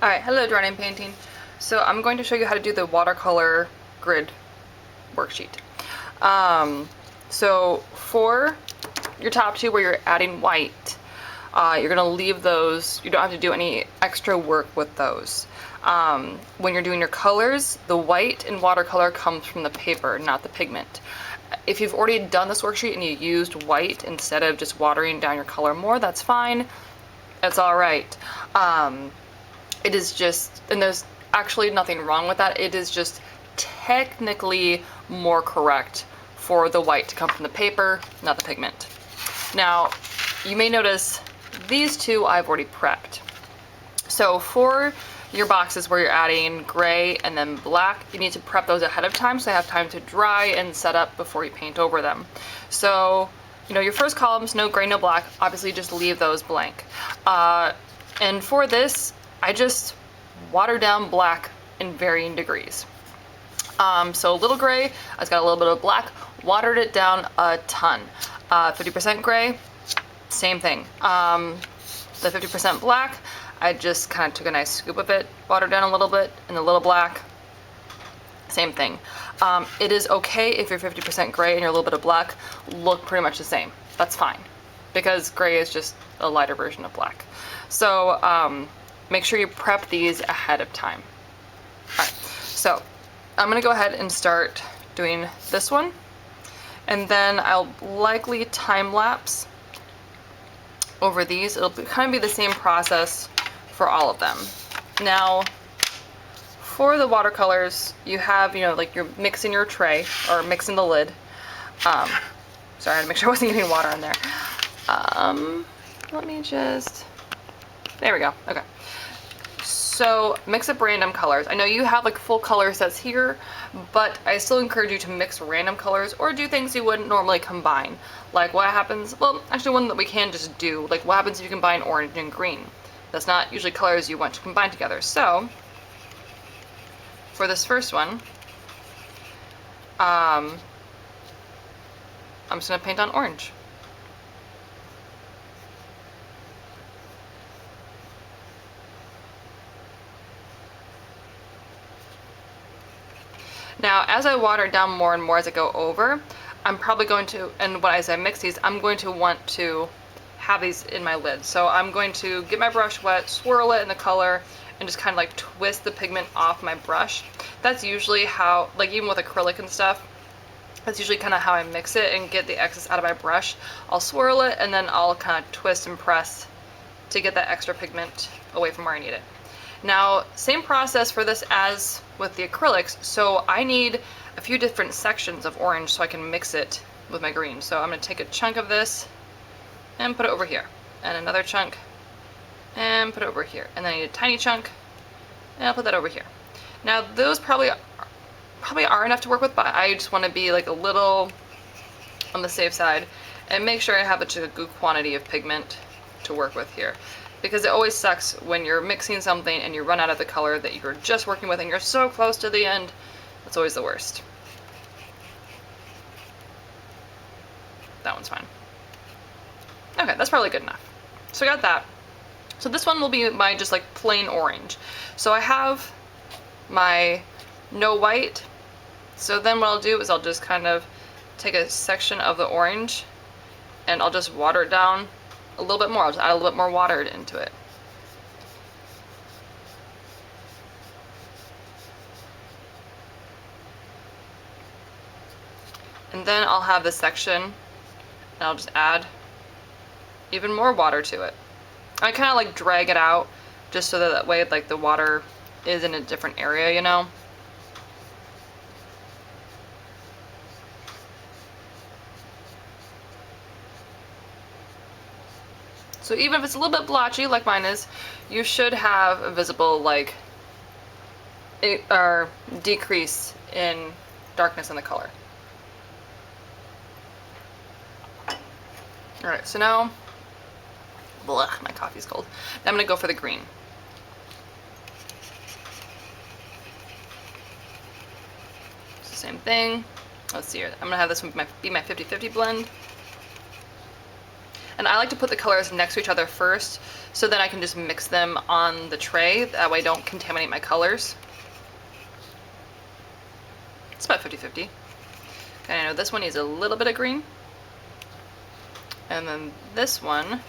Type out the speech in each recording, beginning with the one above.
Alright, hello drawing and painting. So I'm going to show you how to do the watercolor grid worksheet. So for your top two where you're adding white, you're going to leave those, you don't have to do any extra work with those. When you're doing your colors, the white in watercolor comes from the paper, not the pigment. If you've already done this worksheet and you used white instead of just watering down your color more, that's fine. That's alright. It is just, and there's actually nothing wrong with that, it is just technically more correct for the white to come from the paper, not the pigment. Now, you may notice these two I've already prepped. So for your boxes where you're adding gray and then black, you need to prep those ahead of time so they have time to dry and set up before you paint over them. So, your first columns, no gray, no black, obviously just leave those blank. And for this, I just watered down black in varying degrees. So a little gray, I just got a little bit of black, watered it down a ton. 50% gray, same thing. The 50% black, I just kind of took a nice scoop of it, watered down a little bit, and a little black, same thing. It is okay if your 50% gray and your little bit of black look pretty much the same. That's fine, because gray is just a lighter version of black. So make sure you prep these ahead of time. Alright, so I'm going to go ahead and start doing this one, and then I'll likely time lapse over these. It'll kind of be the same process for all of them. Now, for the watercolors, you have, like you're mixing your tray, or mixing the lid. Sorry, I had to make sure I wasn't getting water in there. Let me just, there we go, okay. So mix up random colors. I know you have like full color sets here, but I still encourage you to mix random colors or do things you wouldn't normally combine. Like what happens, well, actually one that we can just do, like what happens if you combine orange and green? That's not usually colors you want to combine together. So for this first one, I'm just gonna paint on orange. Now, as I water it down more and more as I go over, I'm probably going to, and as I mix these, I'm going to want to have these in my lid. So I'm going to get my brush wet, swirl it in the color, and just kind of like twist the pigment off my brush. That's usually how, like even with acrylic and stuff, that's usually kind of how I mix it and get the excess out of my brush. I'll swirl it and then I'll kind of twist and press to get that extra pigment away from where I need it. Now, same process for this as with the acrylics, so I need a few different sections of orange so I can mix it with my green. So I'm going to take a chunk of this and put it over here, and another chunk and put it over here, and then I need a tiny chunk and I'll put that over here. Now those probably are enough to work with, but I just want to be like a little on the safe side and make sure I have a good quantity of pigment to work with here. Because it always sucks when you're mixing something and you run out of the color that you're just working with and you're so close to the end. That's always the worst. That one's fine. Okay, that's probably good enough. So I got that. So this one will be my just like plain orange. So I have my no white. So then what I'll do is I'll just kind of take a section of the orange and I'll just water it down a little bit more. I'll just add a little bit more water into it. And then I'll have this section and I'll just add even more water to it. I kind of like drag it out just so that way like the water is in a different area, So even if it's a little bit blotchy like mine is, you should have a visible like or decrease in darkness in the color. Alright, so now, blech, my coffee's cold. Now I'm going to go for the green. Same thing. Let's see here. I'm going to have this one be my 50-50 blend. And I like to put the colors next to each other first, so then I can just mix them on the tray. That way I don't contaminate my colors. It's about 50-50. Okay, I know this one needs a little bit of green. And then this one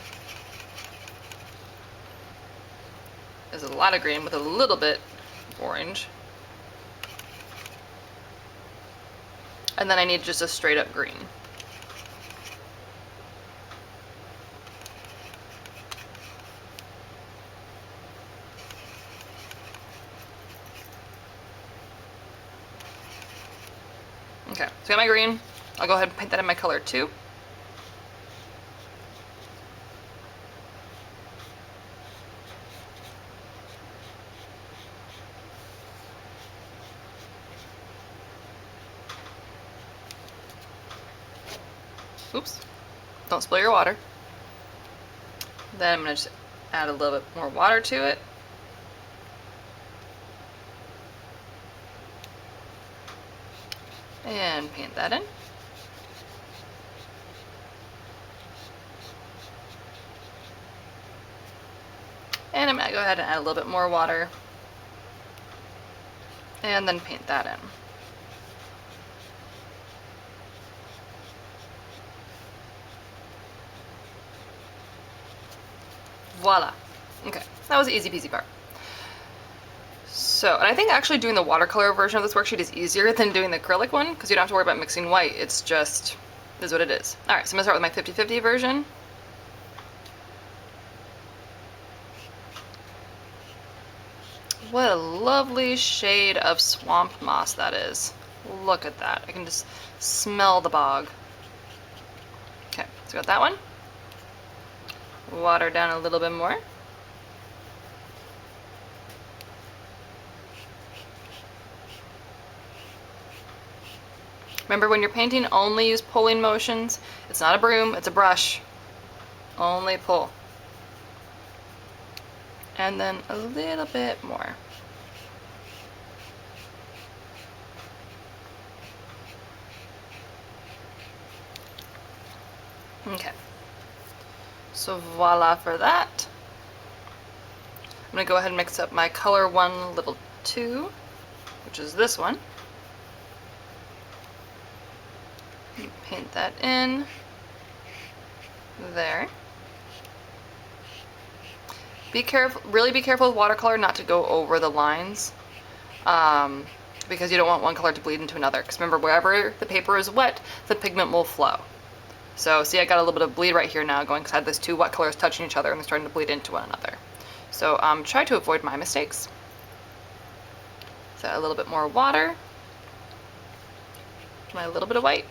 is a lot of green with a little bit of orange. And then I need just a straight up green. Okay, so I got my green. I'll go ahead and paint that in my color 2. Oops, don't spill your water. Then I'm gonna just add a little bit more water to it. And paint that in. And I'm gonna go ahead and add a little bit more water. And then paint that in. Voila. Okay, that was the easy peasy part. So, and I think actually doing the watercolor version of this worksheet is easier than doing the acrylic one, because you don't have to worry about mixing white. It's just, is what it is. Alright, so I'm going to start with my 50-50 version. What a lovely shade of swamp moss that is. Look at that. I can just smell the bog. Okay, so got that one. Water down a little bit more. Remember, when you're painting, only use pulling motions. It's not a broom, it's a brush. Only pull. And then a little bit more. Okay. So voila for that. I'm going to go ahead and mix up my color 1 little 2, which is this one. Paint that in there. Be careful, really be careful with watercolor not to go over the lines, because you don't want one color to bleed into another. Because remember, wherever the paper is wet, the pigment will flow. So see, I got a little bit of bleed right here now going because I had those 2 wet colors touching each other and they're starting to bleed into one another. So try to avoid my mistakes. So a little bit more water, my little bit of white.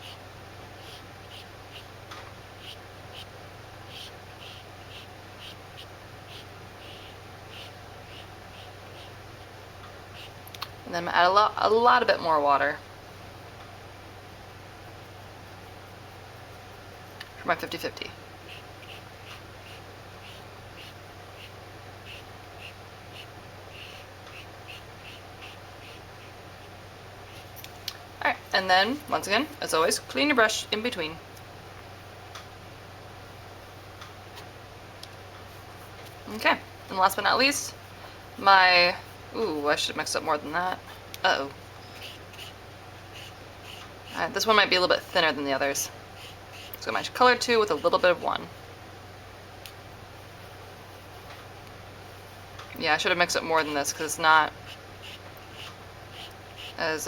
And then add a lot of bit more water for my 50-50. Alright, and then, once again, as always, clean your brush in between. Okay, and last but not least, my... Ooh, I should have mixed up more than that. Uh-oh. Alright, this one might be a little bit thinner than the others. So my color 2 with a little bit of 1. Yeah, I should have mixed up more than this because it's not as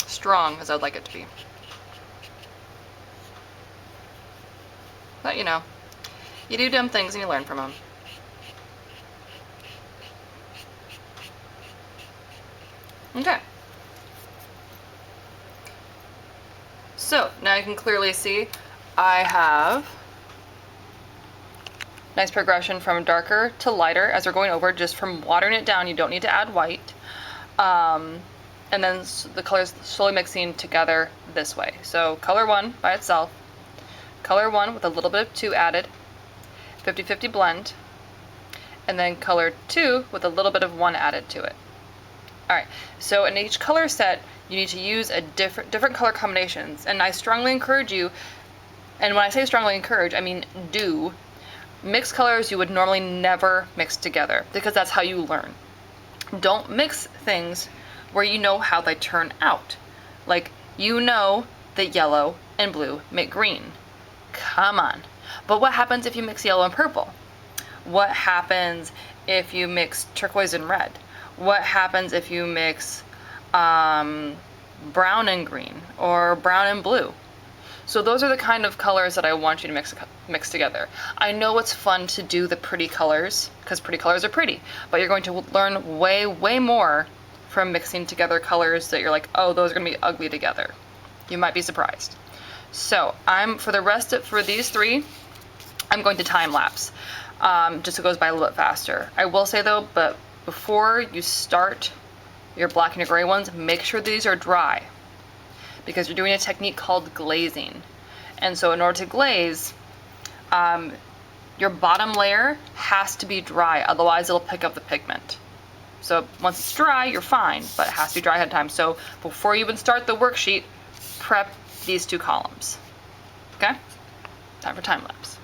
strong as I would like it to be. But you know, you do dumb things and you learn from them. Okay. So now you can clearly see I have nice progression from darker to lighter as we're going over. Just from watering it down, you don't need to add white. And then the colors slowly mixing together this way. So color 1 by itself, color 1 with a little bit of 2 added, 50-50 blend, and then color 2 with a little bit of 1 added to it. Alright, so in each color set, you need to use a different color combinations, and I strongly encourage you And when I say strongly encourage, I mean do. Mix colors you would normally never mix together because that's how you learn. Don't mix things where you know how they turn out. Like, you know that yellow and blue make green. Come on. But what happens if you mix yellow and purple? What happens if you mix turquoise and red? What happens if you mix brown and green or brown and blue? So those are the kind of colors that I want you to mix together. I know it's fun to do the pretty colors, because pretty colors are pretty, but you're going to learn way, way more from mixing together colors that you're like, oh, those are gonna be ugly together. You might be surprised. So for these three, I'm going to time lapse, just so it goes by a little bit faster. I will say though, but before you start your black and your gray ones, make sure these are dry, because you're doing a technique called glazing. And so in order to glaze, your bottom layer has to be dry, otherwise it'll pick up the pigment. So once it's dry, you're fine, but it has to be dry ahead of time. So before you even start the worksheet, prep these two columns. Okay? Time for time lapse.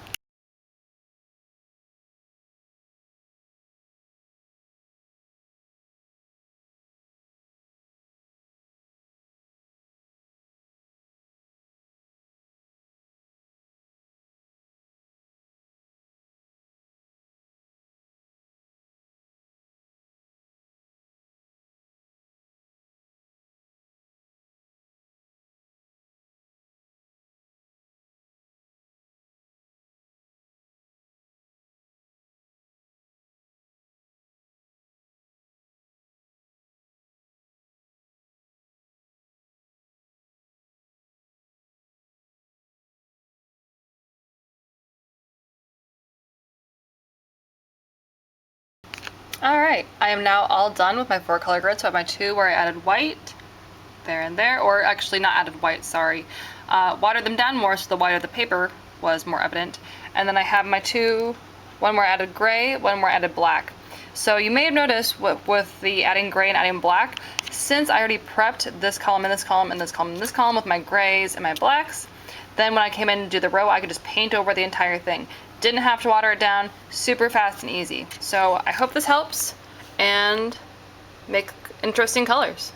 All right, I am now all done with my 4-color grid. So I have my 2 where I added white, there and there, or actually not added white, sorry. Watered them down more so the white of the paper was more evident. And then I have my 2, one where I added gray, one where I added black. So you may have noticed with the adding gray and adding black, since I already prepped this column and this column and this column and this column with my grays and my blacks, then when I came in to do the row, I could just paint over the entire thing. Didn't have to water it down, super fast and easy. So I hope this helps and make interesting colors.